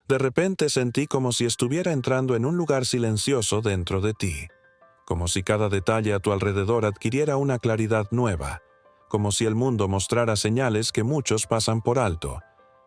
De repente sentí como si estuviera entrando en un lugar silencioso dentro de ti, como si cada detalle a tu alrededor adquiriera una claridad nueva, como si el mundo mostrara señales que muchos pasan por alto,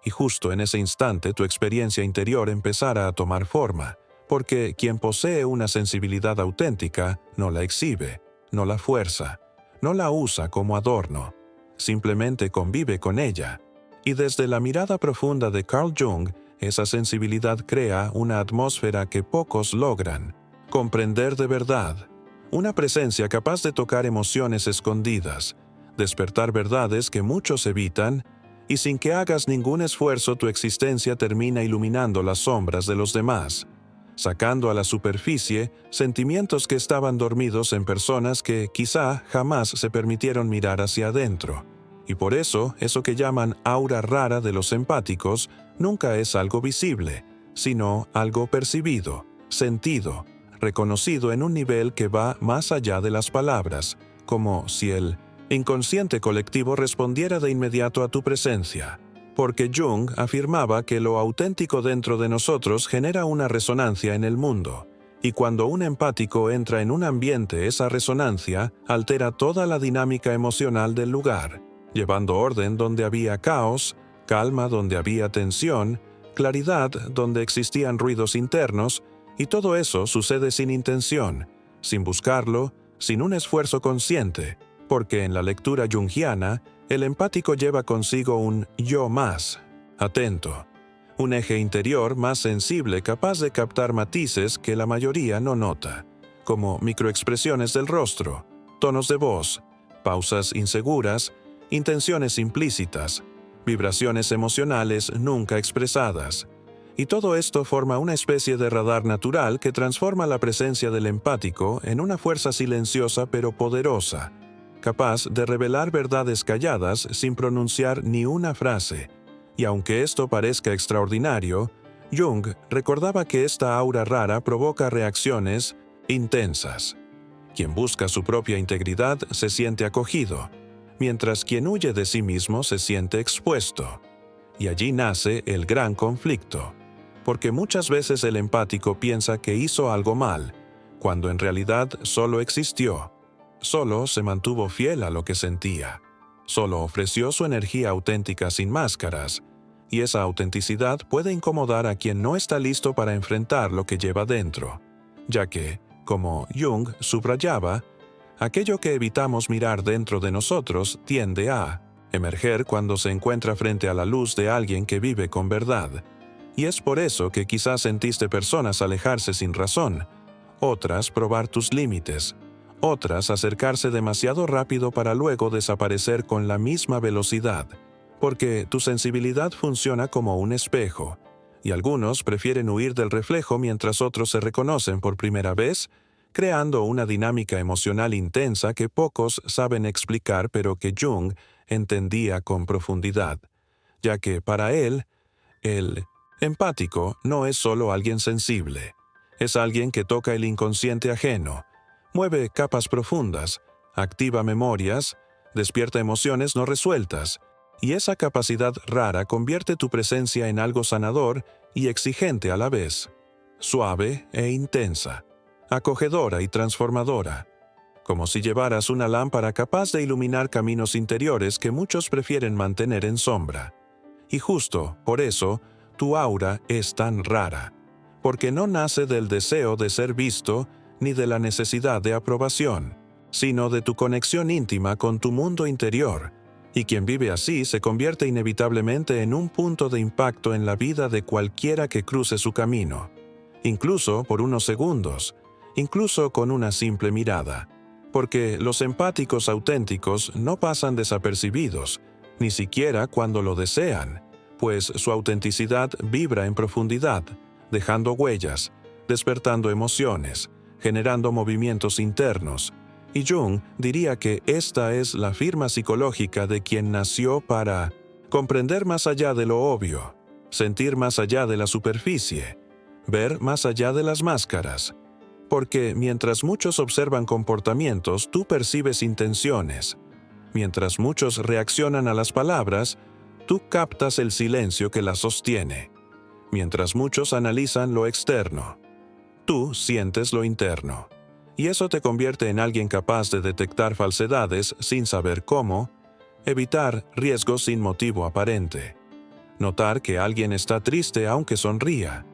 y justo en ese instante tu experiencia interior empezara a tomar forma, porque quien posee una sensibilidad auténtica no la exhibe, no la fuerza, no la usa como adorno, simplemente convive con ella. Y desde la mirada profunda de Carl Jung, esa sensibilidad crea una atmósfera que pocos logran comprender de verdad, una presencia capaz de tocar emociones escondidas, despertar verdades que muchos evitan, y sin que hagas ningún esfuerzo tu existencia termina iluminando las sombras de los demás, sacando a la superficie sentimientos que estaban dormidos en personas que quizá jamás se permitieron mirar hacia adentro. Y por eso que llaman aura rara de los empáticos nunca es algo visible, sino algo percibido, sentido, reconocido en un nivel que va más allá de las palabras, como si el inconsciente colectivo respondiera de inmediato a tu presencia. Porque Jung afirmaba que lo auténtico dentro de nosotros genera una resonancia en el mundo, y cuando un empático entra en un ambiente, esa resonancia altera toda la dinámica emocional del lugar, llevando orden donde había caos, calma donde había tensión, claridad donde existían ruidos internos, y todo eso sucede sin intención, sin buscarlo, sin un esfuerzo consciente, porque en la lectura junguiana, el empático lleva consigo un yo más, atento, un eje interior más sensible capaz de captar matices que la mayoría no nota, como microexpresiones del rostro, tonos de voz, pausas inseguras, intenciones implícitas, vibraciones emocionales nunca expresadas. Y todo esto forma una especie de radar natural que transforma la presencia del empático en una fuerza silenciosa pero poderosa, capaz de revelar verdades calladas sin pronunciar ni una frase. Y aunque esto parezca extraordinario, Jung recordaba que esta aura rara provoca reacciones intensas. Quien busca su propia integridad se siente acogido, mientras quien huye de sí mismo se siente expuesto. Y allí nace el gran conflicto, porque muchas veces el empático piensa que hizo algo mal, cuando en realidad solo existió. Solo se mantuvo fiel a lo que sentía. Solo ofreció su energía auténtica sin máscaras, y esa autenticidad puede incomodar a quien no está listo para enfrentar lo que lleva dentro, ya que, como Jung subrayaba, aquello que evitamos mirar dentro de nosotros tiende a emerger cuando se encuentra frente a la luz de alguien que vive con verdad. Y es por eso que quizás sentiste personas alejarse sin razón, otras probar tus límites, otras acercarse demasiado rápido para luego desaparecer con la misma velocidad, porque tu sensibilidad funciona como un espejo, y algunos prefieren huir del reflejo mientras otros se reconocen por primera vez, creando una dinámica emocional intensa que pocos saben explicar pero que Jung entendía con profundidad, ya que para él, el empático no es solo alguien sensible, es alguien que toca el inconsciente ajeno, mueve capas profundas, activa memorias, despierta emociones no resueltas, y esa capacidad rara convierte tu presencia en algo sanador y exigente a la vez, suave e intensa, acogedora y transformadora, como si llevaras una lámpara capaz de iluminar caminos interiores que muchos prefieren mantener en sombra. Y justo por eso, tu aura es tan rara, porque no nace del deseo de ser visto ni de la necesidad de aprobación, sino de tu conexión íntima con tu mundo interior, y quien vive así se convierte inevitablemente en un punto de impacto en la vida de cualquiera que cruce su camino, incluso por unos segundos, incluso con una simple mirada, porque los empáticos auténticos no pasan desapercibidos, ni siquiera cuando lo desean, pues su autenticidad vibra en profundidad, dejando huellas, despertando emociones, generando movimientos internos. Y Jung diría que esta es la firma psicológica de quien nació para comprender más allá de lo obvio, sentir más allá de la superficie, ver más allá de las máscaras. Porque mientras muchos observan comportamientos, tú percibes intenciones. Mientras muchos reaccionan a las palabras, tú captas el silencio que las sostiene. mientras muchos analizan lo externo. Tú sientes lo interno. Y eso te convierte en alguien capaz de detectar falsedades sin saber cómo, evitar riesgos sin motivo aparente, notar que alguien está triste aunque sonría,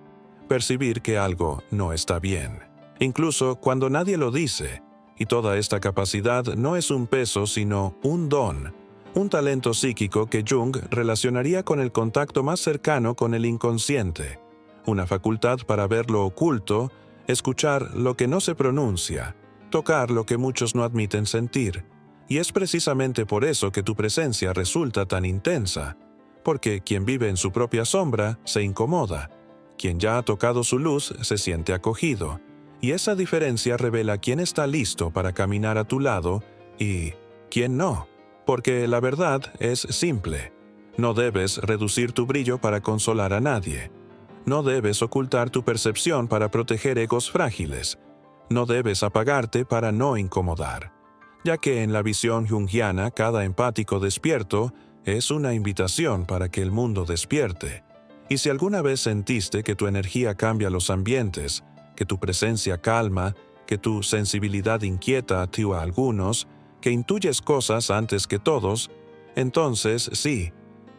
percibir que algo no está bien, incluso cuando nadie lo dice. Y toda esta capacidad no es un peso sino un don, un talento psíquico que Jung relacionaría con el contacto más cercano con el inconsciente, una facultad para ver lo oculto, escuchar lo que no se pronuncia, tocar lo que muchos no admiten sentir. Y es precisamente por eso que tu presencia resulta tan intensa, porque quien vive en su propia sombra se incomoda, quien ya ha tocado su luz se siente acogido, y esa diferencia revela quién está listo para caminar a tu lado y quién no, porque la verdad es simple. No debes reducir tu brillo para consolar a nadie. No debes ocultar tu percepción para proteger egos frágiles. No debes apagarte para no incomodar, ya que en la visión junguiana cada empático despierto es una invitación para que el mundo despierte. Y si alguna vez sentiste que tu energía cambia los ambientes, que tu presencia calma, que tu sensibilidad inquieta a ti o a algunos, que intuyes cosas antes que todos, entonces sí,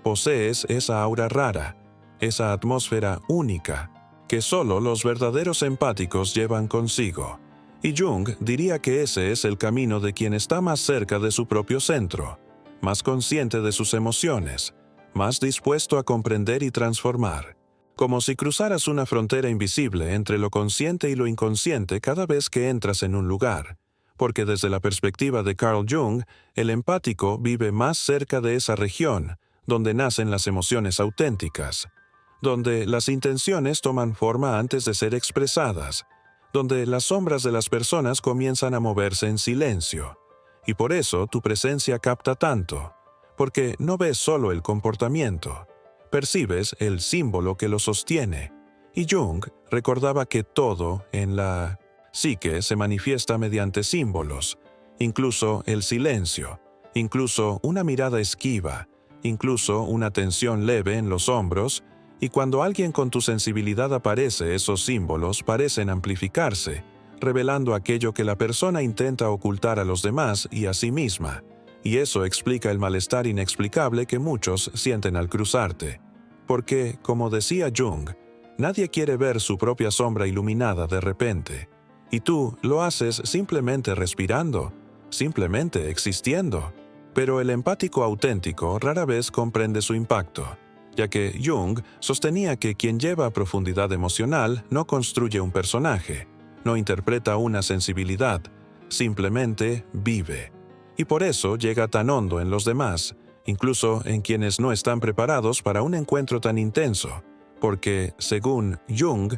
posees esa aura rara, esa atmósfera única, que solo los verdaderos empáticos llevan consigo. Y Jung diría que ese es el camino de quien está más cerca de su propio centro, más consciente de sus emociones, más dispuesto a comprender y transformar, como si cruzaras una frontera invisible entre lo consciente y lo inconsciente cada vez que entras en un lugar, porque desde la perspectiva de Carl Jung, el empático vive más cerca de esa región, donde nacen las emociones auténticas, donde las intenciones toman forma antes de ser expresadas, donde las sombras de las personas comienzan a moverse en silencio. Y por eso tu presencia capta tanto, porque no ves solo el comportamiento, percibes el símbolo que lo sostiene. Y Jung recordaba que todo en la psique se manifiesta mediante símbolos, incluso el silencio, incluso una mirada esquiva, incluso una tensión leve en los hombros, y cuando alguien con tu sensibilidad aparece, esos símbolos parecen amplificarse, revelando aquello que la persona intenta ocultar a los demás y a sí misma, y eso explica el malestar inexplicable que muchos sienten al cruzarte. Porque, como decía Jung, nadie quiere ver su propia sombra iluminada de repente, y tú lo haces simplemente respirando, simplemente existiendo. Pero el empático auténtico rara vez comprende su impacto, ya que Jung sostenía que quien lleva profundidad emocional no construye un personaje, no interpreta una sensibilidad, simplemente vive. Y por eso llega tan hondo en los demás, incluso en quienes no están preparados para un encuentro tan intenso, porque, según Jung,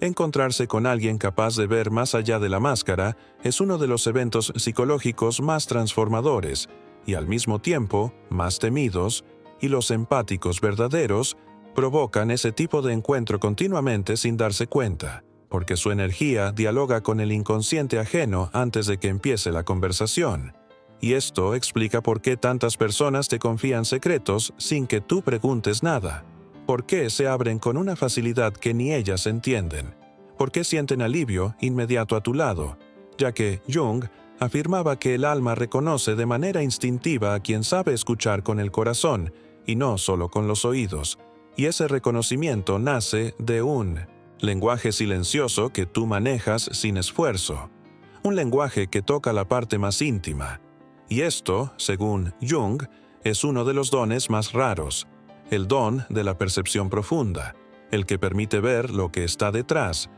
encontrarse con alguien capaz de ver más allá de la máscara es uno de los eventos psicológicos más transformadores y al mismo tiempo más temidos, y los empáticos verdaderos provocan ese tipo de encuentro continuamente sin darse cuenta, porque su energía dialoga con el inconsciente ajeno antes de que empiece la conversación. Y esto explica por qué tantas personas te confían secretos sin que tú preguntes nada. ¿Por qué se abren con una facilidad que ni ellas entienden? ¿Por qué sienten alivio inmediato a tu lado? Ya que Jung afirmaba que el alma reconoce de manera instintiva a quien sabe escuchar con el corazón y no solo con los oídos, y ese reconocimiento nace de un lenguaje silencioso que tú manejas sin esfuerzo, un lenguaje que toca la parte más íntima. Y esto, según Jung, es uno de los dones más raros, el don de la percepción profunda, el que permite ver lo que está detrás.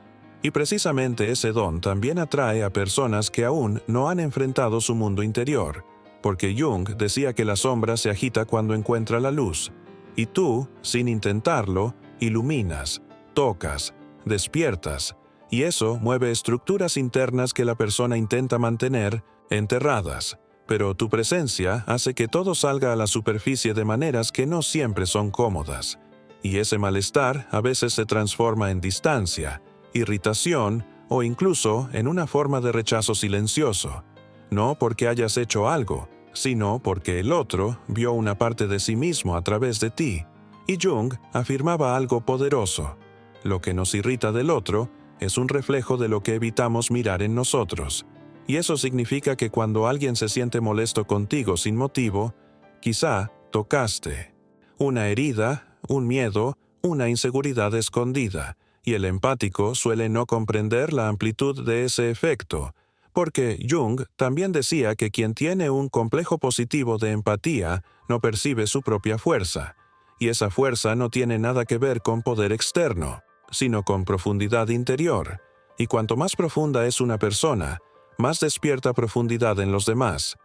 Y precisamente ese don también atrae a personas que aún no han enfrentado su mundo interior, porque Jung decía que la sombra se agita cuando encuentra la luz, y tú, sin intentarlo, iluminas, tocas, despiertas, y eso mueve estructuras internas que la persona intenta mantener enterradas. Pero tu presencia hace que todo salga a la superficie de maneras que no siempre son cómodas, y ese malestar a veces se transforma en distancia, irritación o incluso en una forma de rechazo silencioso, no porque hayas hecho algo, sino porque el otro vio una parte de sí mismo a través de ti. Y Jung afirmaba algo poderoso. Lo que nos irrita del otro es un reflejo de lo que evitamos mirar en nosotros. Y eso significa que cuando alguien se siente molesto contigo sin motivo, quizá tocaste una herida, un miedo, una inseguridad escondida, y el empático suele no comprender la amplitud de ese efecto, porque Jung también decía que quien tiene un complejo positivo de empatía no percibe su propia fuerza, y esa fuerza no tiene nada que ver con poder externo, sino con profundidad interior, y cuanto más profunda es una persona, más despierta profundidad en los demás.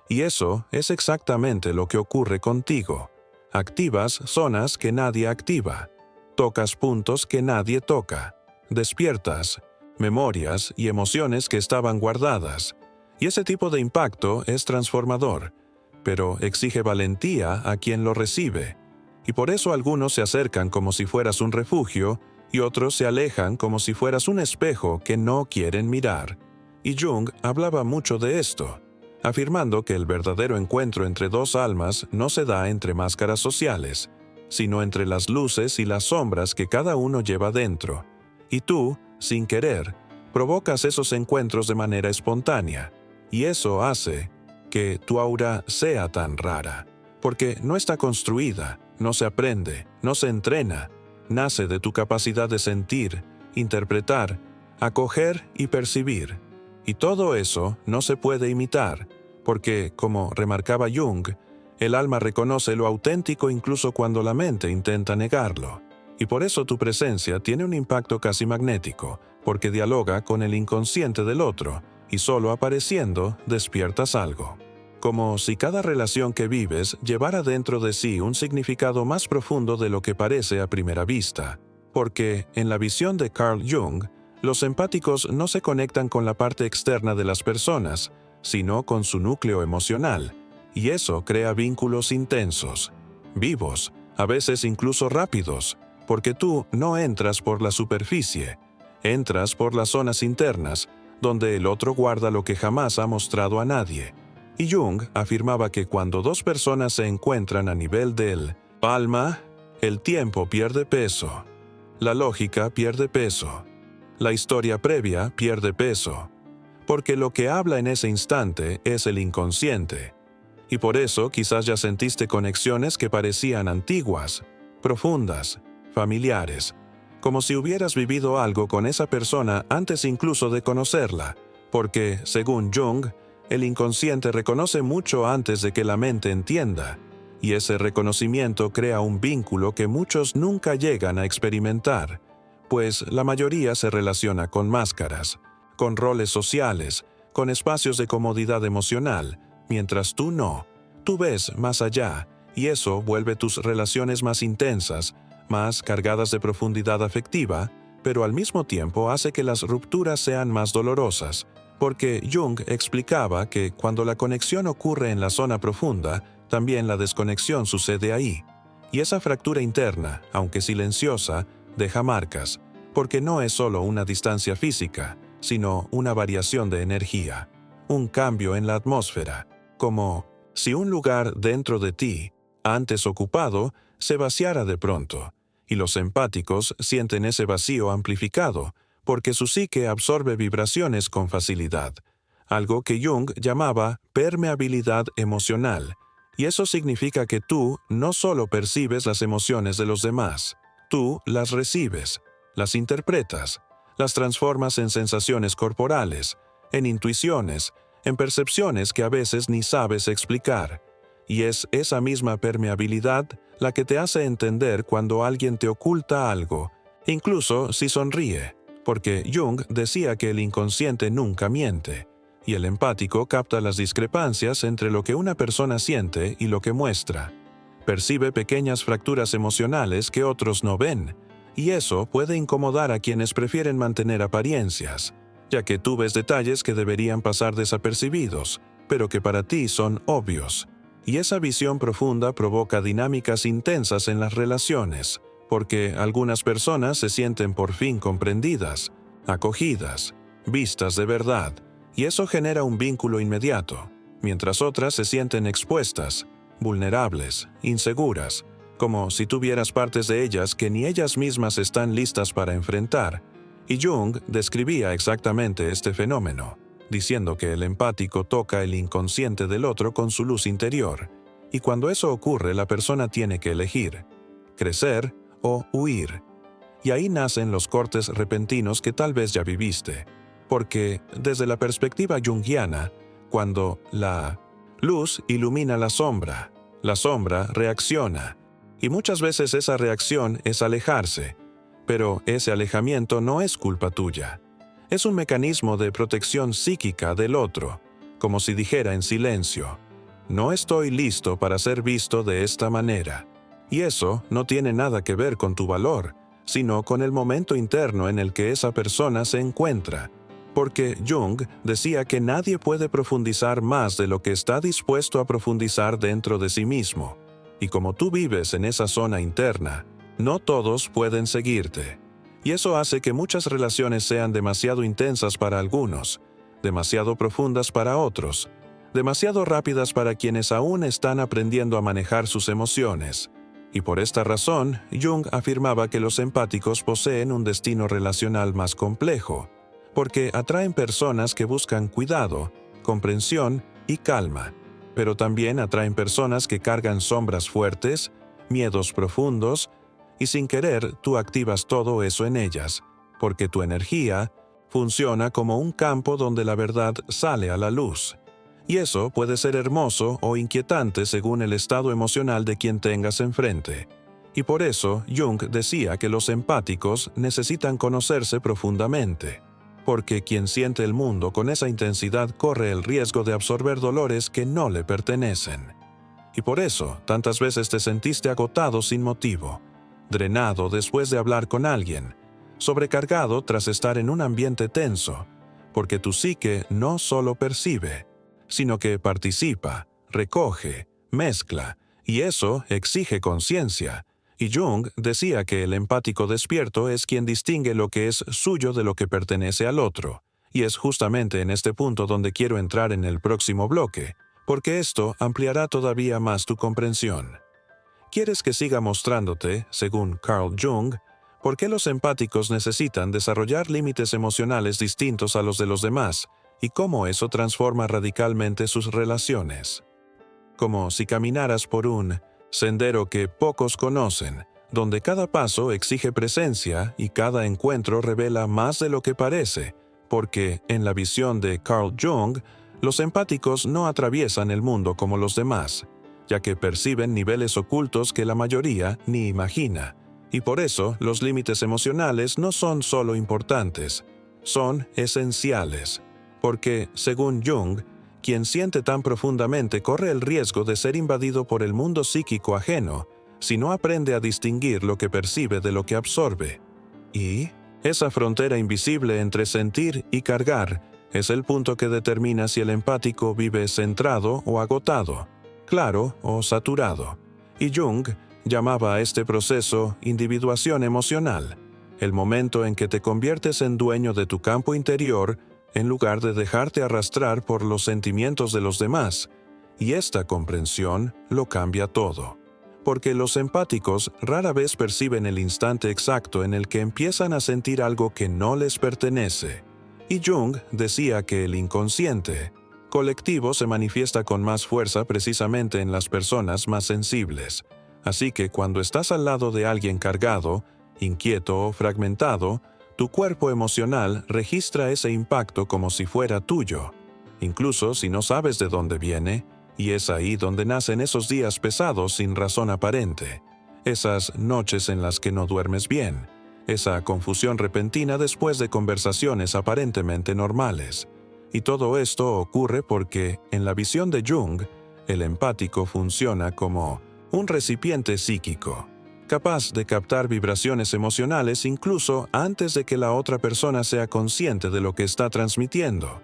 Y eso es exactamente lo que ocurre contigo. Activas zonas que nadie activa. Tocas puntos que nadie toca. Despiertas memorias y emociones que estaban guardadas. Y ese tipo de impacto es transformador, pero exige valentía a quien lo recibe. Y por eso algunos se acercan como si fueras un refugio y otros se alejan como si fueras un espejo que no quieren mirar. Y Jung hablaba mucho de esto, afirmando que el verdadero encuentro entre dos almas no se da entre máscaras sociales, sino entre las luces y las sombras que cada uno lleva dentro. Y tú, sin querer, provocas esos encuentros de manera espontánea, y eso hace que tu aura sea tan rara, porque no está construida, no se aprende, no se entrena, nace de tu capacidad de sentir, interpretar, acoger y percibir. Y todo eso no se puede imitar, porque, como remarcaba Jung, el alma reconoce lo auténtico incluso cuando la mente intenta negarlo. Y por eso tu presencia tiene un impacto casi magnético, porque dialoga con el inconsciente del otro, y solo apareciendo despiertas algo. Como si cada relación que vives llevara dentro de sí un significado más profundo de lo que parece a primera vista. Porque, en la visión de Carl Jung, los empáticos no se conectan con la parte externa de las personas, sino con su núcleo emocional, y eso crea vínculos intensos, vivos, a veces incluso rápidos, porque tú no entras por la superficie, entras por las zonas internas, donde el otro guarda lo que jamás ha mostrado a nadie. Y Jung afirmaba que cuando dos personas se encuentran a nivel del alma, el tiempo pierde peso, la lógica pierde peso, la historia previa pierde peso, porque lo que habla en ese instante es el inconsciente. Y por eso quizás ya sentiste conexiones que parecían antiguas, profundas, familiares, como si hubieras vivido algo con esa persona antes incluso de conocerla, porque, según Jung, el inconsciente reconoce mucho antes de que la mente entienda, y ese reconocimiento crea un vínculo que muchos nunca llegan a experimentar, pues la mayoría se relaciona con máscaras, con roles sociales, con espacios de comodidad emocional, mientras tú no. Tú ves más allá, y eso vuelve tus relaciones más intensas, más cargadas de profundidad afectiva, pero al mismo tiempo hace que las rupturas sean más dolorosas, porque Jung explicaba que cuando la conexión ocurre en la zona profunda, también la desconexión sucede ahí. Y esa fractura interna, aunque silenciosa, deja marcas, porque no es solo una distancia física, sino una variación de energía, un cambio en la atmósfera, como si un lugar dentro de ti, antes ocupado, se vaciara de pronto, y los empáticos sienten ese vacío amplificado, porque su psique absorbe vibraciones con facilidad, algo que Jung llamaba permeabilidad emocional, y eso significa que tú no solo percibes las emociones de los demás, tú las recibes, las interpretas, las transformas en sensaciones corporales, en intuiciones, en percepciones que a veces ni sabes explicar, y es esa misma permeabilidad la que te hace entender cuando alguien te oculta algo, incluso si sonríe, porque Jung decía que el inconsciente nunca miente, y el empático capta las discrepancias entre lo que una persona siente y lo que muestra. Percibe pequeñas fracturas emocionales que otros no ven, y eso puede incomodar a quienes prefieren mantener apariencias, ya que tú ves detalles que deberían pasar desapercibidos, pero que para ti son obvios. Y esa visión profunda provoca dinámicas intensas en las relaciones, porque algunas personas se sienten por fin comprendidas, acogidas, vistas de verdad, y eso genera un vínculo inmediato, mientras otras se sienten expuestas, vulnerables, inseguras, como si tuvieras partes de ellas que ni ellas mismas están listas para enfrentar. Y Jung describía exactamente este fenómeno, diciendo que el empático toca el inconsciente del otro con su luz interior, y cuando eso ocurre la persona tiene que elegir, crecer o huir. Y ahí nacen los cortes repentinos que tal vez ya viviste, porque desde la perspectiva junguiana, cuando la luz ilumina la sombra reacciona, y muchas veces esa reacción es alejarse, pero ese alejamiento no es culpa tuya. Es un mecanismo de protección psíquica del otro, como si dijera en silencio, no estoy listo para ser visto de esta manera. Y eso no tiene nada que ver con tu valor, sino con el momento interno en el que esa persona se encuentra. Porque Jung decía que nadie puede profundizar más de lo que está dispuesto a profundizar dentro de sí mismo. Y como tú vives en esa zona interna, no todos pueden seguirte. Y eso hace que muchas relaciones sean demasiado intensas para algunos, demasiado profundas para otros, demasiado rápidas para quienes aún están aprendiendo a manejar sus emociones. Y por esta razón, Jung afirmaba que los empáticos poseen un destino relacional más complejo, porque atraen personas que buscan cuidado, comprensión y calma, pero también atraen personas que cargan sombras fuertes, miedos profundos, y sin querer tú activas todo eso en ellas, porque tu energía funciona como un campo donde la verdad sale a la luz. Y eso puede ser hermoso o inquietante según el estado emocional de quien tengas enfrente. Y por eso Jung decía que los empáticos necesitan conocerse profundamente, porque quien siente el mundo con esa intensidad corre el riesgo de absorber dolores que no le pertenecen. Y por eso tantas veces te sentiste agotado sin motivo, drenado después de hablar con alguien, sobrecargado tras estar en un ambiente tenso, porque tu psique no solo percibe, sino que participa, recoge, mezcla, y eso exige conciencia. Y Jung decía que el empático despierto es quien distingue lo que es suyo de lo que pertenece al otro. Y es justamente en este punto donde quiero entrar en el próximo bloque, porque esto ampliará todavía más tu comprensión. ¿Quieres que siga mostrándote, según Carl Jung, por qué los empáticos necesitan desarrollar límites emocionales distintos a los de los demás, y cómo eso transforma radicalmente sus relaciones? Como si caminaras por un sendero que pocos conocen, donde cada paso exige presencia y cada encuentro revela más de lo que parece, porque, en la visión de Carl Jung, los empáticos no atraviesan el mundo como los demás, ya que perciben niveles ocultos que la mayoría ni imagina, y por eso los límites emocionales no son solo importantes, son esenciales, porque, según Jung, quien siente tan profundamente corre el riesgo de ser invadido por el mundo psíquico ajeno si no aprende a distinguir lo que percibe de lo que absorbe. Y esa frontera invisible entre sentir y cargar es el punto que determina si el empático vive centrado o agotado, claro o saturado. Y Jung llamaba a este proceso individuación emocional, el momento en que te conviertes en dueño de tu campo interior en lugar de dejarte arrastrar por los sentimientos de los demás, y esta comprensión lo cambia todo. Porque los empáticos rara vez perciben el instante exacto en el que empiezan a sentir algo que no les pertenece. Y Jung decía que el inconsciente colectivo se manifiesta con más fuerza precisamente en las personas más sensibles. Así que cuando estás al lado de alguien cargado, inquieto o fragmentado, tu cuerpo emocional registra ese impacto como si fuera tuyo, incluso si no sabes de dónde viene, y es ahí donde nacen esos días pesados sin razón aparente, esas noches en las que no duermes bien, esa confusión repentina después de conversaciones aparentemente normales. Y todo esto ocurre porque, en la visión de Jung, el empático funciona como un recipiente psíquico, capaz de captar vibraciones emocionales incluso antes de que la otra persona sea consciente de lo que está transmitiendo.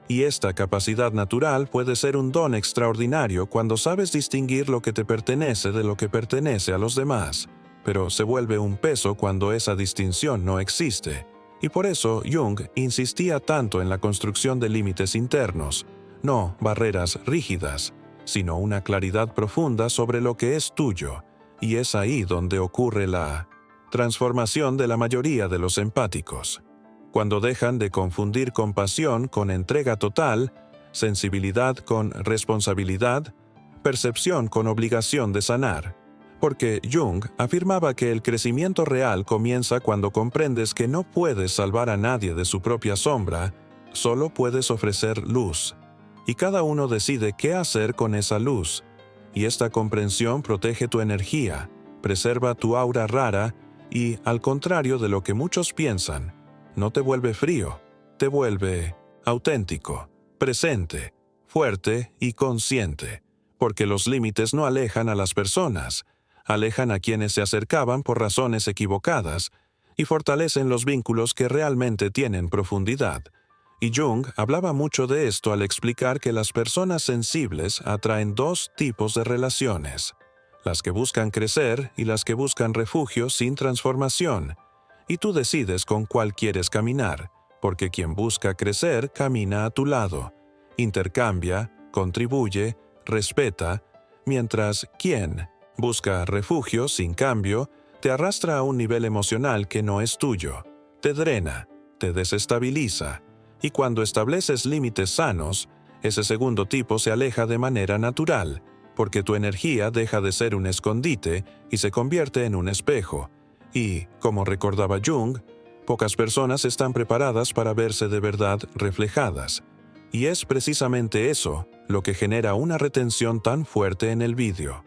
Y esta capacidad natural puede ser un don extraordinario cuando sabes distinguir lo que te pertenece de lo que pertenece a los demás, pero se vuelve un peso cuando esa distinción no existe. Y por eso Jung insistía tanto en la construcción de límites internos, no barreras rígidas, sino una claridad profunda sobre lo que es tuyo, Y es ahí donde ocurre la transformación de la mayoría de los empáticos. Cuando dejan de confundir compasión con entrega total, sensibilidad con responsabilidad, percepción con obligación de sanar. Porque Jung afirmaba que el crecimiento real comienza cuando comprendes que no puedes salvar a nadie de su propia sombra, solo puedes ofrecer luz. Y cada uno decide qué hacer con esa luz. Y esta comprensión protege tu energía, preserva tu aura rara y, al contrario de lo que muchos piensan, no te vuelve frío, te vuelve auténtico, presente, fuerte y consciente, porque los límites no alejan a las personas, alejan a quienes se acercaban por razones equivocadas y fortalecen los vínculos que realmente tienen profundidad. Y Jung hablaba mucho de esto al explicar que las personas sensibles atraen dos tipos de relaciones: las que buscan crecer y las que buscan refugio sin transformación. Y tú decides con cuál quieres caminar, porque quien busca crecer camina a tu lado, intercambia, contribuye, respeta, mientras quien busca refugio sin cambio te arrastra a un nivel emocional que no es tuyo, te drena, te desestabiliza, y cuando estableces límites sanos, ese segundo tipo se aleja de manera natural, porque tu energía deja de ser un escondite y se convierte en un espejo. Y, como recordaba Jung, pocas personas están preparadas para verse de verdad reflejadas. Y es precisamente eso lo que genera una retención tan fuerte en el vídeo.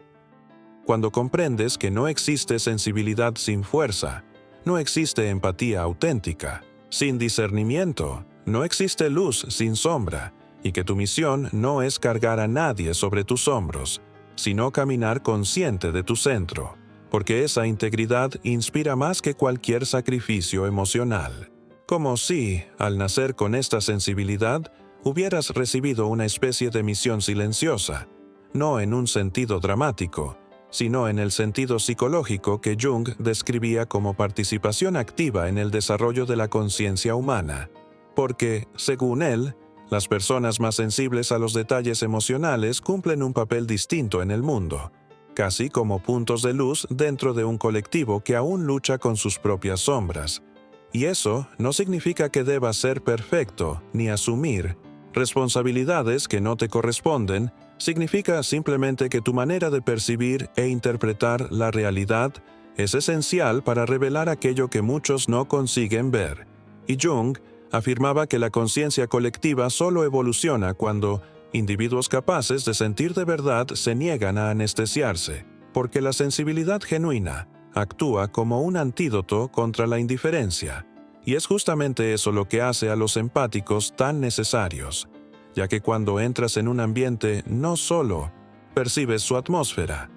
Cuando comprendes que no existe sensibilidad sin fuerza, no existe empatía auténtica, sin discernimiento, no existe luz sin sombra, y que tu misión no es cargar a nadie sobre tus hombros, sino caminar consciente de tu centro, porque esa integridad inspira más que cualquier sacrificio emocional. Como si, al nacer con esta sensibilidad, hubieras recibido una especie de misión silenciosa, no en un sentido dramático, sino en el sentido psicológico que Jung describía como participación activa en el desarrollo de la conciencia humana. Porque, según él, las personas más sensibles a los detalles emocionales cumplen un papel distinto en el mundo, casi como puntos de luz dentro de un colectivo que aún lucha con sus propias sombras. Y eso no significa que debas ser perfecto ni asumir responsabilidades que no te corresponden, significa simplemente que tu manera de percibir e interpretar la realidad es esencial para revelar aquello que muchos no consiguen ver. Y Jung afirmaba que la conciencia colectiva solo evoluciona cuando individuos capaces de sentir de verdad se niegan a anestesiarse, porque la sensibilidad genuina actúa como un antídoto contra la indiferencia. Y es justamente eso lo que hace a los empáticos tan necesarios, ya que cuando entras en un ambiente no solo percibes su atmósfera,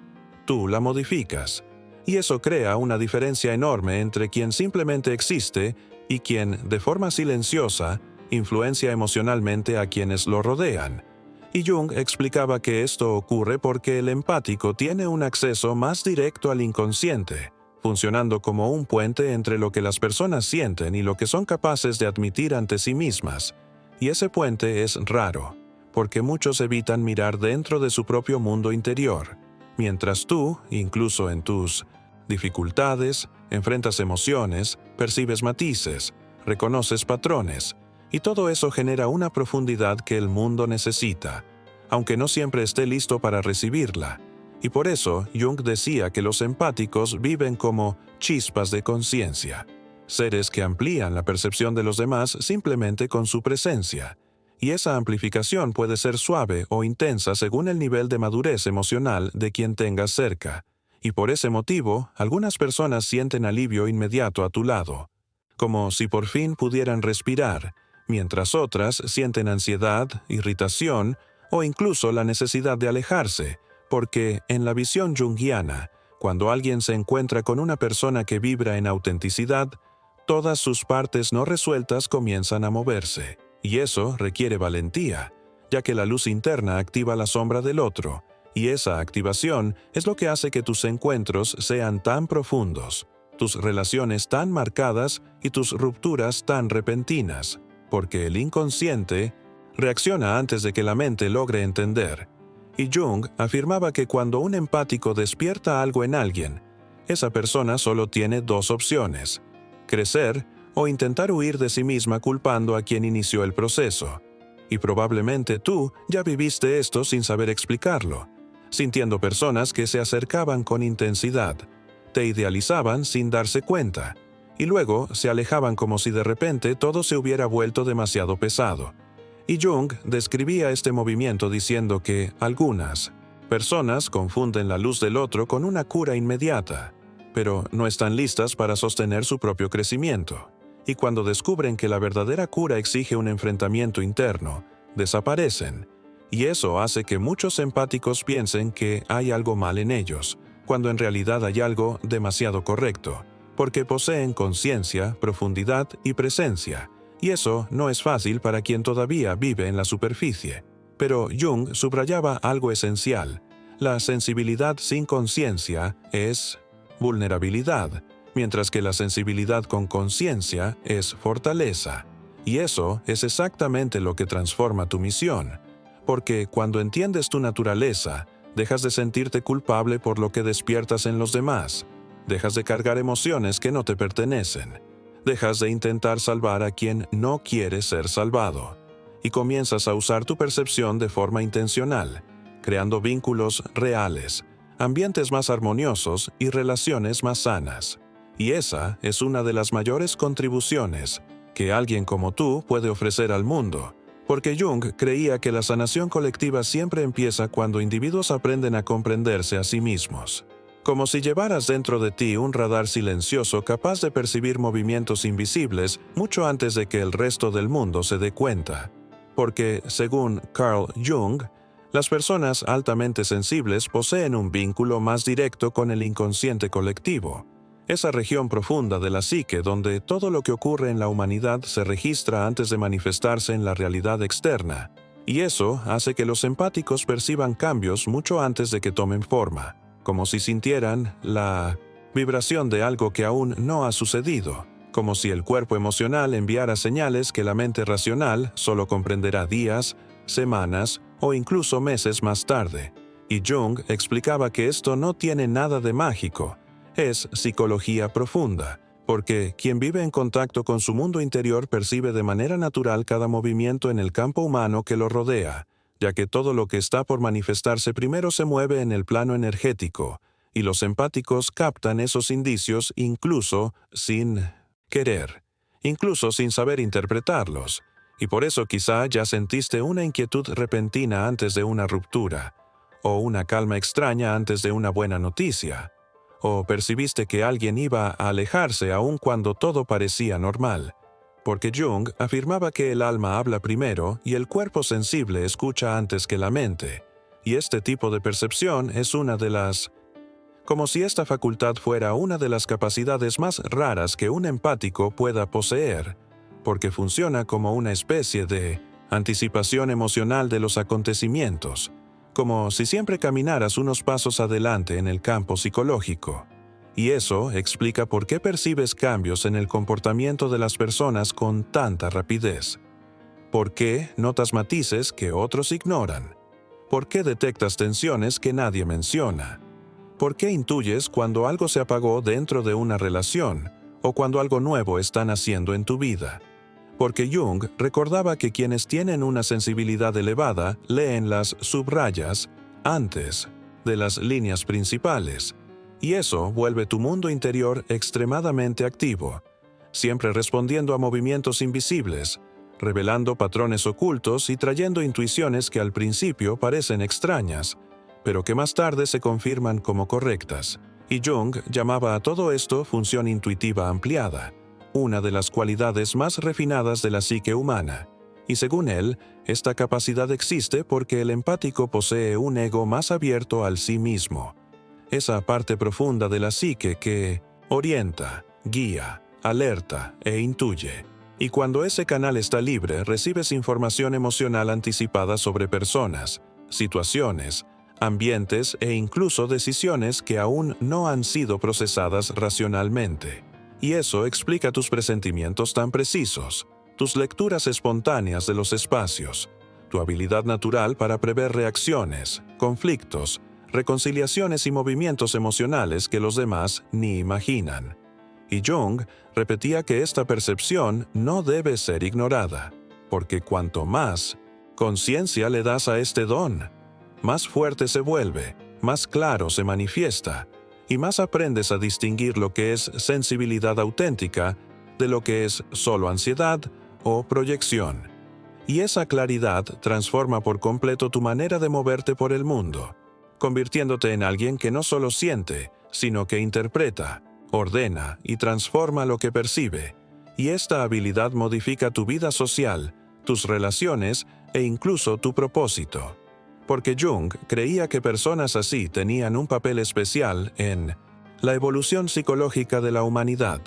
tú la modificas, y eso crea una diferencia enorme entre quien simplemente existe y quien, de forma silenciosa, influencia emocionalmente a quienes lo rodean. Y Jung explicaba que esto ocurre porque el empático tiene un acceso más directo al inconsciente, funcionando como un puente entre lo que las personas sienten y lo que son capaces de admitir ante sí mismas. Y ese puente es raro, porque muchos evitan mirar dentro de su propio mundo interior, mientras tú, incluso en tus dificultades, enfrentas emociones, percibes matices, reconoces patrones, y todo eso genera una profundidad que el mundo necesita, aunque no siempre esté listo para recibirla. Y por eso Jung decía que los empáticos viven como chispas de conciencia, seres que amplían la percepción de los demás simplemente con su presencia. Y esa amplificación puede ser suave o intensa según el nivel de madurez emocional de quien tengas cerca. Y por ese motivo, algunas personas sienten alivio inmediato a tu lado, como si por fin pudieran respirar, mientras otras sienten ansiedad, irritación o incluso la necesidad de alejarse, porque en la visión junguiana, cuando alguien se encuentra con una persona que vibra en autenticidad, todas sus partes no resueltas comienzan a moverse, y eso requiere valentía, ya que la luz interna activa la sombra del otro, y esa activación es lo que hace que tus encuentros sean tan profundos, tus relaciones tan marcadas y tus rupturas tan repentinas, porque el inconsciente reacciona antes de que la mente logre entender. Y Jung afirmaba que cuando un empático despierta algo en alguien, esa persona solo tiene dos opciones: crecer o intentar huir de sí misma culpando a quien inició el proceso. Y probablemente tú ya viviste esto sin saber explicarlo, sintiendo personas que se acercaban con intensidad, te idealizaban sin darse cuenta, y luego se alejaban como si de repente todo se hubiera vuelto demasiado pesado. Y Jung describía este movimiento diciendo que algunas personas confunden la luz del otro con una cura inmediata, pero no están listas para sostener su propio crecimiento. Y cuando descubren que la verdadera cura exige un enfrentamiento interno, desaparecen. Y eso hace que muchos empáticos piensen que hay algo mal en ellos, cuando en realidad hay algo demasiado correcto, porque poseen conciencia, profundidad y presencia. Y eso no es fácil para quien todavía vive en la superficie. Pero Jung subrayaba algo esencial: la sensibilidad sin conciencia es vulnerabilidad, mientras que la sensibilidad con conciencia es fortaleza. Y eso es exactamente lo que transforma tu misión, porque cuando entiendes tu naturaleza, dejas de sentirte culpable por lo que despiertas en los demás, dejas de cargar emociones que no te pertenecen, dejas de intentar salvar a quien no quiere ser salvado, y comienzas a usar tu percepción de forma intencional, creando vínculos reales, ambientes más armoniosos y relaciones más sanas. Y esa es una de las mayores contribuciones que alguien como tú puede ofrecer al mundo, porque Jung creía que la sanación colectiva siempre empieza cuando individuos aprenden a comprenderse a sí mismos. Como si llevaras dentro de ti un radar silencioso capaz de percibir movimientos invisibles mucho antes de que el resto del mundo se dé cuenta. Porque, según Carl Jung, las personas altamente sensibles poseen un vínculo más directo con el inconsciente colectivo, esa región profunda de la psique donde todo lo que ocurre en la humanidad se registra antes de manifestarse en la realidad externa, y eso hace que los empáticos perciban cambios mucho antes de que tomen forma, como si sintieran la vibración de algo que aún no ha sucedido, como si el cuerpo emocional enviara señales que la mente racional solo comprenderá días, semanas o incluso meses más tarde. Y Jung explicaba que esto no tiene nada de mágico, es psicología profunda, porque quien vive en contacto con su mundo interior percibe de manera natural cada movimiento en el campo humano que lo rodea, ya que todo lo que está por manifestarse primero se mueve en el plano energético, y los empáticos captan esos indicios incluso sin querer, incluso sin saber interpretarlos. Y por eso quizá ya sentiste una inquietud repentina antes de una ruptura, o una calma extraña antes de una buena noticia, o percibiste que alguien iba a alejarse aun cuando todo parecía normal, porque Jung afirmaba que el alma habla primero y el cuerpo sensible escucha antes que la mente, y este tipo de percepción es una de las... como si esta facultad fuera una de las capacidades más raras que un empático pueda poseer, porque funciona como una especie de anticipación emocional de los acontecimientos, como si siempre caminaras unos pasos adelante en el campo psicológico. Y eso explica por qué percibes cambios en el comportamiento de las personas con tanta rapidez. ¿Por qué notas matices que otros ignoran? ¿Por qué detectas tensiones que nadie menciona? ¿Por qué intuyes cuando algo se apagó dentro de una relación o cuando algo nuevo está naciendo en tu vida? Porque Jung recordaba que quienes tienen una sensibilidad elevada leen las subrayas antes de las líneas principales, y eso vuelve tu mundo interior extremadamente activo, siempre respondiendo a movimientos invisibles, revelando patrones ocultos y trayendo intuiciones que al principio parecen extrañas, pero que más tarde se confirman como correctas. Y Jung llamaba a todo esto función intuitiva ampliada, una de las cualidades más refinadas de la psique humana, y según él, esta capacidad existe porque el empático posee un ego más abierto al sí mismo, esa parte profunda de la psique que orienta, guía, alerta e intuye. Y cuando ese canal está libre, recibes información emocional anticipada sobre personas, situaciones, ambientes e incluso decisiones que aún no han sido procesadas racionalmente. Y eso explica tus presentimientos tan precisos, tus lecturas espontáneas de los espacios, tu habilidad natural para prever reacciones, conflictos, reconciliaciones y movimientos emocionales que los demás ni imaginan. Y Jung repetía que esta percepción no debe ser ignorada, porque cuanto más conciencia le das a este don, más fuerte se vuelve, más claro se manifiesta, y más aprendes a distinguir lo que es sensibilidad auténtica de lo que es solo ansiedad o proyección. Y esa claridad transforma por completo tu manera de moverte por el mundo, convirtiéndote en alguien que no solo siente, sino que interpreta, ordena y transforma lo que percibe. Y esta habilidad modifica tu vida social, tus relaciones e incluso tu propósito. Porque Jung creía que personas así tenían un papel especial en la evolución psicológica de la humanidad.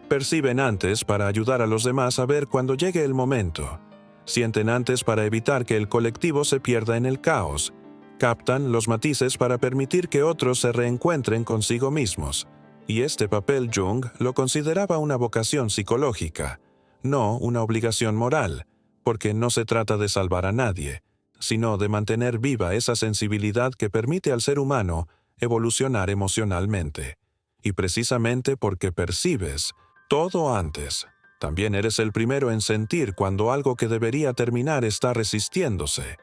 Perciben antes para ayudar a los demás a ver cuando llegue el momento. Sienten antes para evitar que el colectivo se pierda en el caos. Captan los matices para permitir que otros se reencuentren consigo mismos. Y este papel Jung lo consideraba una vocación psicológica, no una obligación moral, porque no se trata de salvar a nadie, sino de mantener viva esa sensibilidad que permite al ser humano evolucionar emocionalmente. Y precisamente porque percibes todo antes, también eres el primero en sentir cuando algo que debería terminar está resistiéndose,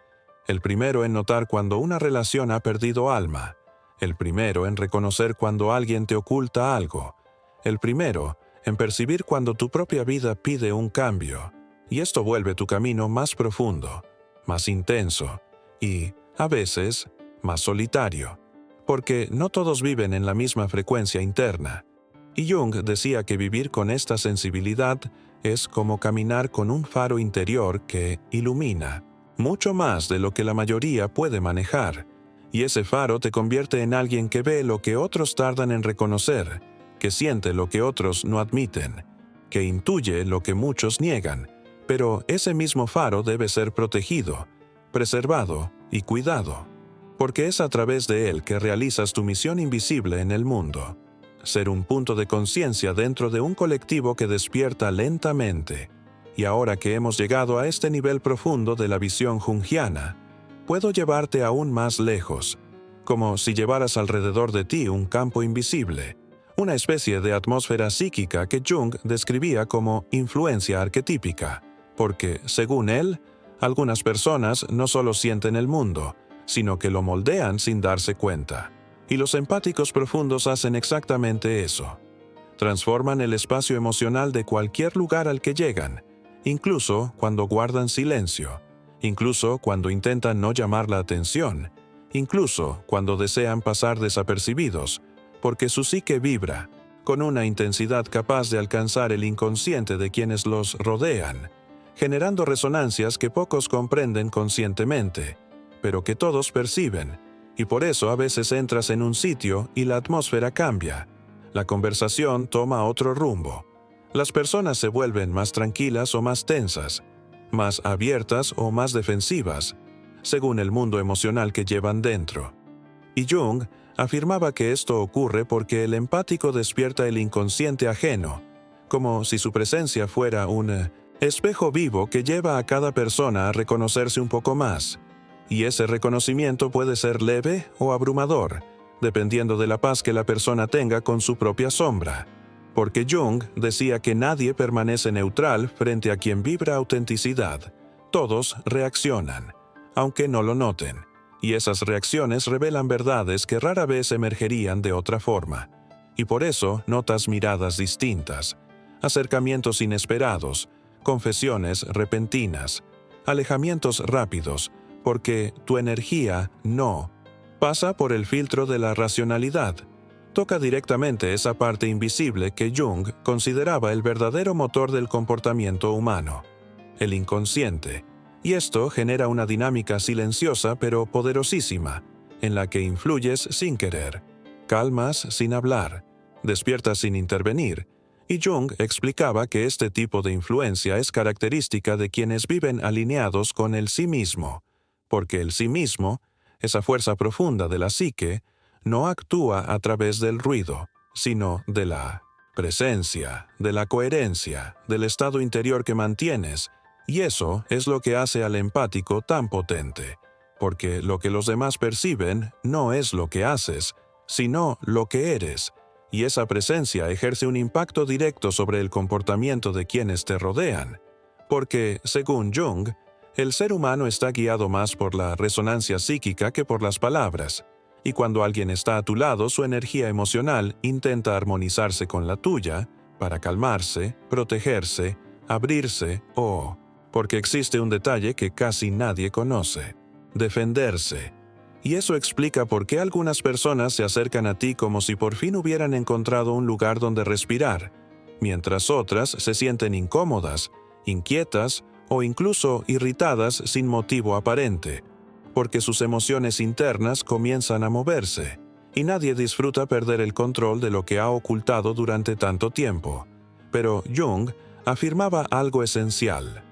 el primero en notar cuando una relación ha perdido alma, el primero en reconocer cuando alguien te oculta algo, el primero en percibir cuando tu propia vida pide un cambio, y esto vuelve tu camino más profundo, más intenso y, a veces, más solitario, porque no todos viven en la misma frecuencia interna. Y Jung decía que vivir con esta sensibilidad es como caminar con un faro interior que ilumina, mucho más de lo que la mayoría puede manejar, y ese faro te convierte en alguien que ve lo que otros tardan en reconocer, que siente lo que otros no admiten, que intuye lo que muchos niegan, pero ese mismo faro debe ser protegido, preservado y cuidado, porque es a través de él que realizas tu misión invisible en el mundo. Ser un punto de conciencia dentro de un colectivo que despierta lentamente. Y ahora que hemos llegado a este nivel profundo de la visión junguiana, puedo llevarte aún más lejos, como si llevaras alrededor de ti un campo invisible, una especie de atmósfera psíquica que Jung describía como influencia arquetípica, porque, según él, algunas personas no solo sienten el mundo, sino que lo moldean sin darse cuenta. Y los empáticos profundos hacen exactamente eso. Transforman el espacio emocional de cualquier lugar al que llegan, incluso cuando guardan silencio, incluso cuando intentan no llamar la atención, incluso cuando desean pasar desapercibidos, porque su psique vibra, con una intensidad capaz de alcanzar el inconsciente de quienes los rodean, generando resonancias que pocos comprenden conscientemente, pero que todos perciben, y por eso a veces entras en un sitio y la atmósfera cambia. La conversación toma otro rumbo. Las personas se vuelven más tranquilas o más tensas, más abiertas o más defensivas, según el mundo emocional que llevan dentro. Y Jung afirmaba que esto ocurre porque el empático despierta el inconsciente ajeno, como si su presencia fuera un espejo vivo que lleva a cada persona a reconocerse un poco más. Y ese reconocimiento puede ser leve o abrumador, dependiendo de la paz que la persona tenga con su propia sombra. Porque Jung decía que nadie permanece neutral frente a quien vibra autenticidad. Todos reaccionan, aunque no lo noten, y esas reacciones revelan verdades que rara vez emergerían de otra forma. Y por eso notas miradas distintas, acercamientos inesperados, confesiones repentinas, alejamientos rápidos, porque tu energía no pasa por el filtro de la racionalidad. Toca directamente esa parte invisible que Jung consideraba el verdadero motor del comportamiento humano, el inconsciente, y esto genera una dinámica silenciosa pero poderosísima, en la que influyes sin querer, calmas sin hablar, despiertas sin intervenir, y Jung explicaba que este tipo de influencia es característica de quienes viven alineados con el sí mismo, porque el sí mismo, esa fuerza profunda de la psique, no actúa a través del ruido, sino de la presencia, de la coherencia, del estado interior que mantienes, Y eso es lo que hace al empático tan potente, porque lo que los demás perciben no es lo que haces, sino lo que eres, y esa presencia ejerce un impacto directo sobre el comportamiento de quienes te rodean. Porque, según Jung, el ser humano está guiado más por la resonancia psíquica que por las palabras, y cuando alguien está a tu lado, su energía emocional intenta armonizarse con la tuya para calmarse, protegerse, abrirse o, porque existe un detalle que casi nadie conoce, defenderse. Y eso explica por qué algunas personas se acercan a ti como si por fin hubieran encontrado un lugar donde respirar, mientras otras se sienten incómodas, inquietas o incluso irritadas sin motivo aparente, porque sus emociones internas comienzan a moverse, y nadie disfruta perder el control de lo que ha ocultado durante tanto tiempo. Pero Jung afirmaba algo esencial.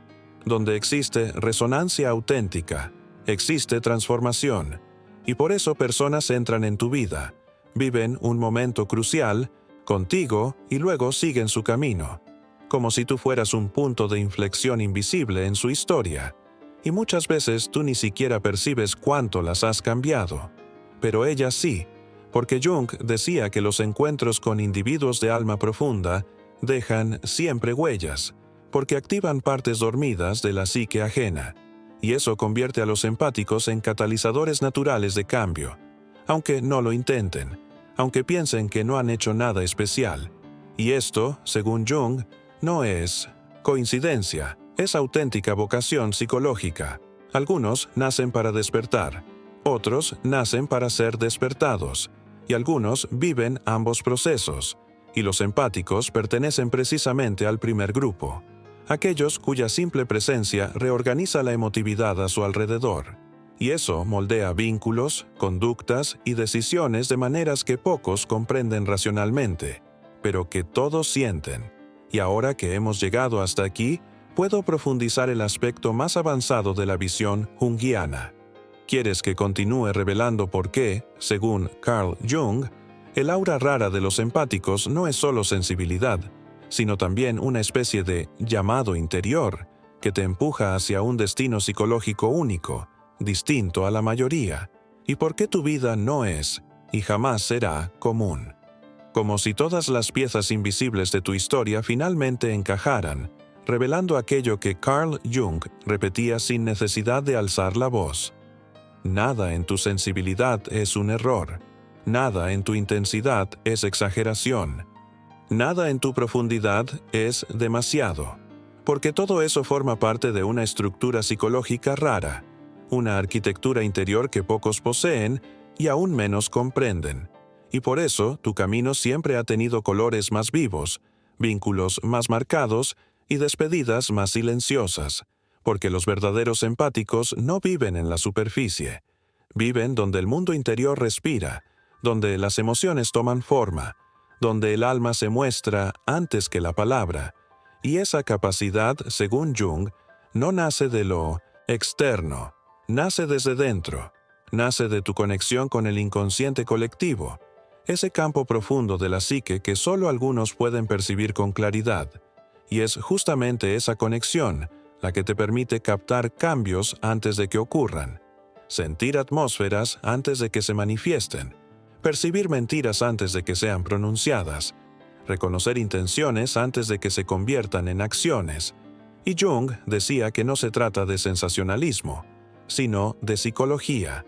Donde existe resonancia auténtica, existe transformación, y por eso personas entran en tu vida, viven un momento crucial contigo y luego siguen su camino, como si tú fueras un punto de inflexión invisible en su historia, y muchas veces tú ni siquiera percibes cuánto las has cambiado. Pero ellas sí, porque Jung decía que los encuentros con individuos de alma profunda dejan siempre huellas, porque activan partes dormidas de la psique ajena, y eso convierte a los empáticos en catalizadores naturales de cambio, aunque no lo intenten, aunque piensen que no han hecho nada especial. Y esto, según Jung, no es coincidencia, es auténtica vocación psicológica. Algunos nacen para despertar, otros nacen para ser despertados, y algunos viven ambos procesos, y los empáticos pertenecen precisamente al primer grupo, aquellos cuya simple presencia reorganiza la emotividad a su alrededor, y eso moldea vínculos, conductas y decisiones de maneras que pocos comprenden racionalmente, pero que todos sienten. Y ahora que hemos llegado hasta aquí, puedo profundizar el aspecto más avanzado de la visión junguiana. ¿Quieres que continúe revelando por qué, según Carl Jung, el aura rara de los empáticos no es solo sensibilidad, sino también una especie de llamado interior que te empuja hacia un destino psicológico único, distinto a la mayoría, y por qué tu vida no es, y jamás será, común? Como si todas las piezas invisibles de tu historia finalmente encajaran, revelando aquello que Carl Jung repetía sin necesidad de alzar la voz. Nada en tu sensibilidad es un error, nada en tu intensidad es exageración. Nada en tu profundidad es demasiado, porque todo eso forma parte de una estructura psicológica rara, una arquitectura interior que pocos poseen y aún menos comprenden. Y por eso tu camino siempre ha tenido colores más vivos, vínculos más marcados y despedidas más silenciosas, porque los verdaderos empáticos no viven en la superficie, viven donde el mundo interior respira, donde las emociones toman forma, donde el alma se muestra antes que la palabra, y esa capacidad, según Jung, no nace de lo externo, nace desde dentro, nace de tu conexión con el inconsciente colectivo, ese campo profundo de la psique que solo algunos pueden percibir con claridad, y es justamente esa conexión la que te permite captar cambios antes de que ocurran, sentir atmósferas antes de que se manifiesten, percibir mentiras antes de que sean pronunciadas, reconocer intenciones antes de que se conviertan en acciones. Y Jung decía que no se trata de sensacionalismo, sino de psicología,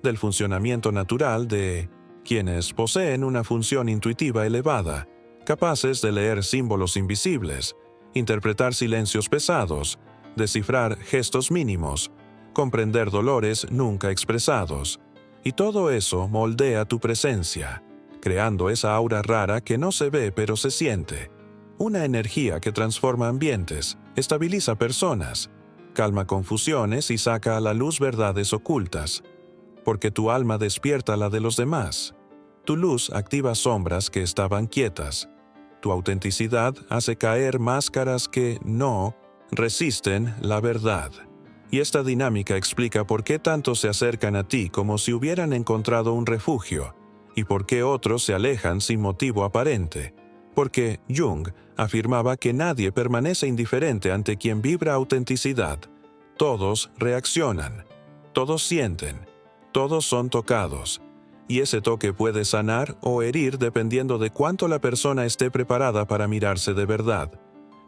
del funcionamiento natural de quienes poseen una función intuitiva elevada, capaces de leer símbolos invisibles, interpretar silencios pesados, descifrar gestos mínimos, comprender dolores nunca expresados. Y todo eso moldea tu presencia, creando esa aura rara que no se ve pero se siente. Una energía que transforma ambientes, estabiliza personas, calma confusiones y saca a la luz verdades ocultas. Porque tu alma despierta la de los demás. Tu luz activa sombras que estaban quietas. Tu autenticidad hace caer máscaras que no resisten la verdad. Y esta dinámica explica por qué tantos se acercan a ti como si hubieran encontrado un refugio, y por qué otros se alejan sin motivo aparente, Porque Jung afirmaba que nadie permanece indiferente ante quien vibra autenticidad. Todos reaccionan, todos sienten, todos son tocados, y ese toque puede sanar o herir dependiendo de cuánto la persona esté preparada para mirarse de verdad.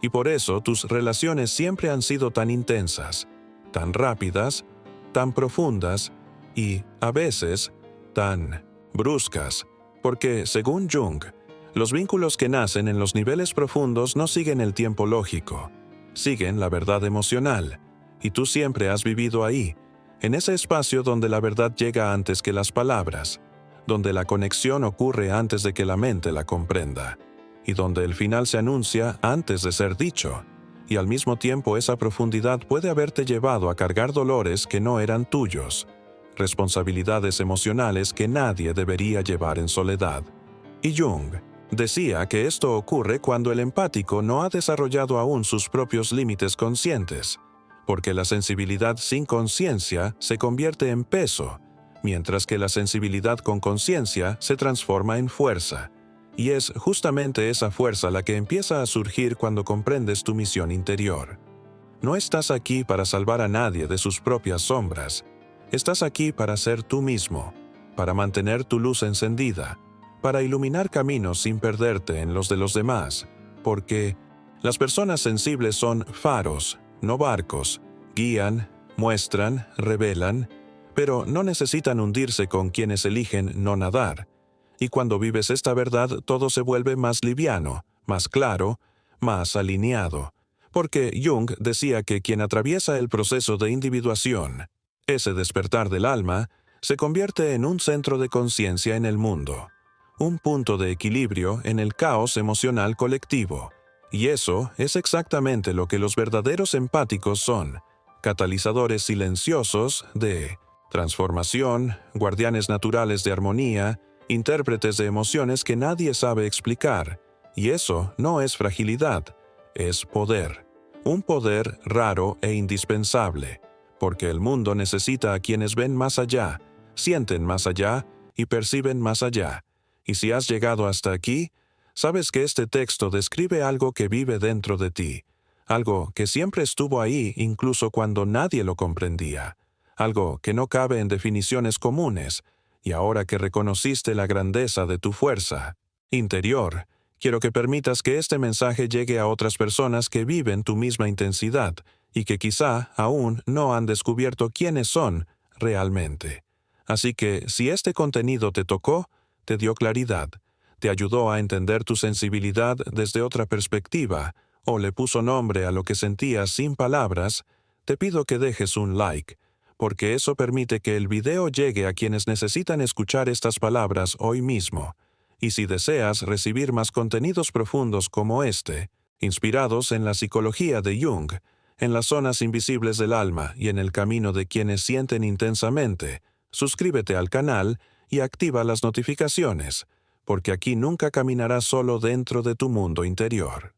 Y por eso tus relaciones siempre han sido tan intensas, tan rápidas, tan profundas y, a veces, tan bruscas, porque, según Jung, los vínculos que nacen en los niveles profundos no siguen el tiempo lógico, siguen la verdad emocional, y tú siempre has vivido ahí, en ese espacio donde la verdad llega antes que las palabras, donde la conexión ocurre antes de que la mente la comprenda, y donde el final se anuncia antes de ser dicho, y al mismo tiempo esa profundidad puede haberte llevado a cargar dolores que no eran tuyos, responsabilidades emocionales que nadie debería llevar en soledad. Y Jung decía que esto ocurre cuando el empático no ha desarrollado aún sus propios límites conscientes, porque la sensibilidad sin conciencia se convierte en peso, mientras que la sensibilidad con conciencia se transforma en fuerza. Y es justamente esa fuerza la que empieza a surgir cuando comprendes tu misión interior. No estás aquí para salvar a nadie de sus propias sombras. Estás aquí para ser tú mismo, para mantener tu luz encendida, para iluminar caminos sin perderte en los de los demás, porque las personas sensibles son faros, no barcos, guían, muestran, revelan, pero no necesitan hundirse con quienes eligen no nadar. Y cuando vives esta verdad, todo se vuelve más liviano, más claro, más alineado. Porque Jung decía que quien atraviesa el proceso de individuación, ese despertar del alma, se convierte en un centro de conciencia en el mundo, un punto de equilibrio en el caos emocional colectivo. Y eso es exactamente lo que los verdaderos empáticos son, catalizadores silenciosos de transformación, guardianes naturales de armonía, intérpretes de emociones que nadie sabe explicar. Y eso no es fragilidad, es poder. Un poder raro e indispensable, porque el mundo necesita a quienes ven más allá, sienten más allá y perciben más allá. Y si has llegado hasta aquí, sabes que este texto describe algo que vive dentro de ti, algo que siempre estuvo ahí incluso cuando nadie lo comprendía, algo que no cabe en definiciones comunes, y ahora que reconociste la grandeza de tu fuerza interior, quiero que permitas que este mensaje llegue a otras personas que viven tu misma intensidad y que quizá aún no han descubierto quiénes son realmente. Así que, si este contenido te tocó, te dio claridad, te ayudó a entender tu sensibilidad desde otra perspectiva, o le puso nombre a lo que sentías sin palabras, te pido que dejes un like, porque eso permite que el video llegue a quienes necesitan escuchar estas palabras hoy mismo. Y si deseas recibir más contenidos profundos como este, inspirados en la psicología de Jung, en las zonas invisibles del alma y en el camino de quienes sienten intensamente, suscríbete al canal y activa las notificaciones, porque aquí nunca caminarás solo dentro de tu mundo interior.